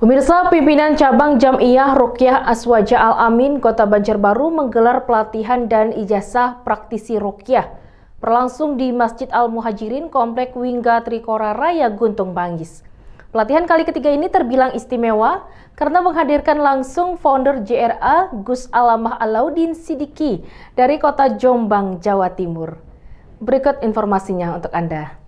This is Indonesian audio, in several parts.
Pemirsa, pimpinan cabang Jam'iyah Ruqyah Aswaja Al-Amin Kota Banjarbaru menggelar pelatihan dan ijazah praktisi ruqyah berlangsung di Masjid Al-Muhajirin Komplek Wingga Trikora Raya Guntung Banggis. Pelatihan kali ketiga ini terbilang istimewa karena menghadirkan langsung founder JRA Gus Alamah Alauddin Sidiki dari Kota Jombang, Jawa Timur. Berikut informasinya untuk Anda.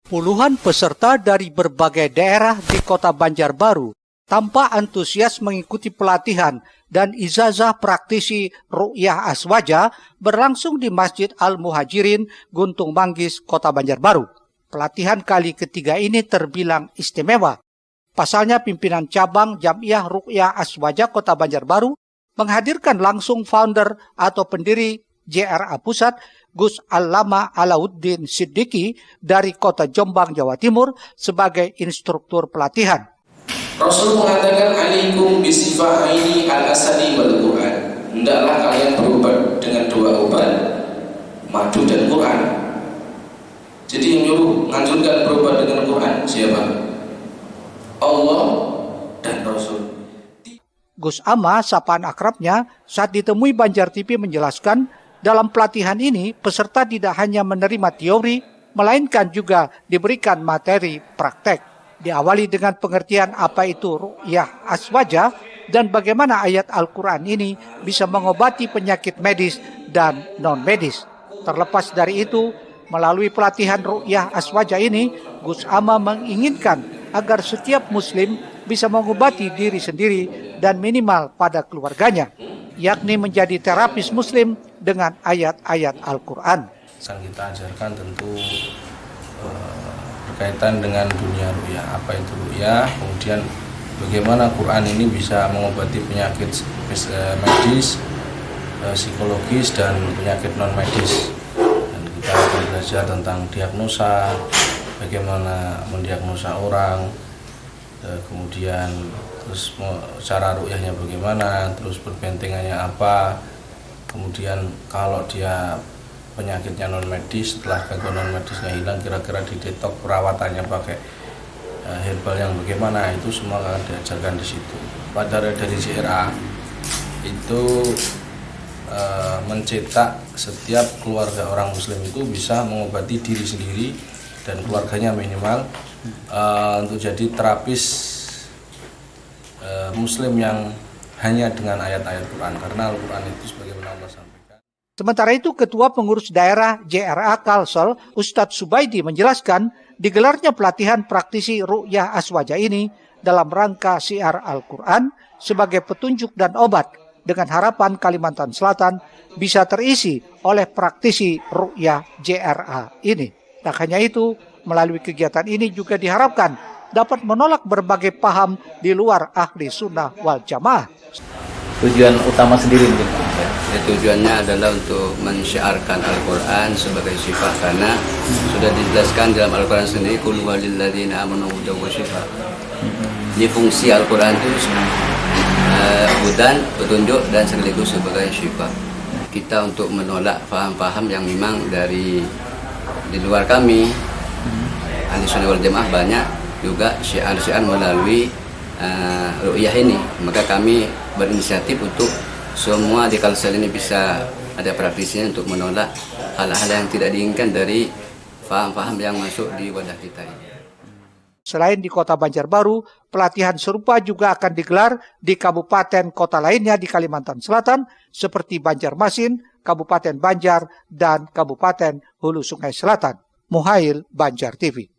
Puluhan peserta dari berbagai daerah di Kota Banjarbaru tampak antusias mengikuti pelatihan dan ijazah praktisi Ruqyah Aswaja berlangsung di Masjid Al-Muhajirin, Guntung Banggis, Kota Banjarbaru. Pelatihan kali ketiga ini terbilang istimewa. Pasalnya pimpinan cabang Jam'iyah Ruqyah Aswaja Kota Banjarbaru menghadirkan langsung founder atau pendiri JRA Pusat Gus Alamah Alauddin Sidiki dari Kota Jombang, Jawa Timur sebagai instruktur pelatihan. Rasul mengatakan alaikum bisifaini al-asali wal Quran. Hendaklah kalian berobat dengan dua obat, madu dan Quran. Jadi yang nyuruh menganjurkan berobat dengan Quran siapa? Allah dan Rasul. Gus Ama, sapaan akrabnya, saat ditemui Banjar TV menjelaskan, dalam pelatihan ini peserta tidak hanya menerima teori, melainkan juga diberikan materi praktek. Diawali dengan pengertian apa itu Ruqyah Aswaja dan bagaimana ayat Al-Quran ini bisa mengobati penyakit medis dan non-medis. Terlepas dari itu, melalui pelatihan Ruqyah Aswaja ini, Gus Ama menginginkan agar setiap muslim bisa mengobati diri sendiri dan minimal pada keluarganya, yakni menjadi terapis muslim dengan ayat-ayat Al-Quran. Yang kita ajarkan tentu berkaitan dengan dunia ruqyah, apa itu ruqyah, kemudian bagaimana Quran ini bisa mengobati penyakit medis, psikologis dan penyakit non medis. Dan kita akan belajar tentang diagnosa, bagaimana mendiagnosa orang, kemudian terus cara ruqyahnya bagaimana, terus perbentengannya apa, kemudian kalau dia penyakitnya non medis, setelah gangguan non medisnya hilang, kira-kira didetok perawatannya pakai herbal yang bagaimana, itu semua akan diajarkan di situ. Pada dari JRA itu mencetak setiap keluarga orang muslim itu bisa mengobati diri sendiri dan keluarganya minimal untuk jadi terapis muslim yang hanya dengan ayat-ayat Quran, karena Al-Quran itu sebagaimana Allah sampaikan. Sementara itu, Ketua Pengurus Daerah JRA Kalsel, Ustadz Subaidi menjelaskan digelarnya pelatihan praktisi Ruqyah Aswaja ini dalam rangka syiar Al-Quran sebagai petunjuk dan obat dengan harapan Kalimantan Selatan bisa terisi oleh praktisi Ruqyah JRA ini. Tak hanya itu, melalui kegiatan ini juga diharapkan dapat menolak berbagai paham di luar ahli sunnah wal jamaah. Tujuan utama sendiri mungkin ya, tujuannya adalah untuk mensyiarkan Al-Quran sebagai syifa, karena sudah dijelaskan dalam Al-Quran sendiri qul walilladzina amanu hudan wa syifa. Jadi fungsi Al-Quran itu hudan, petunjuk, dan sekaligus sebagai syifa. Kita untuk menolak paham-paham yang memang dari di luar kami ahli sunnah wal jamaah banyak juga syiar-syiar melalui ruqyah ini, maka kami berinisiatif untuk semua di Kalsel ini bisa ada praktisinya untuk menolak hal-hal yang tidak diinginkan dari paham-paham yang masuk di wadah kita ini. Selain di Kota Banjarbaru, pelatihan serupa juga akan digelar di kabupaten kota lainnya di Kalimantan Selatan seperti Banjarmasin, Kabupaten Banjar, dan Kabupaten Hulu Sungai Selatan. Muhail, Banjar TV.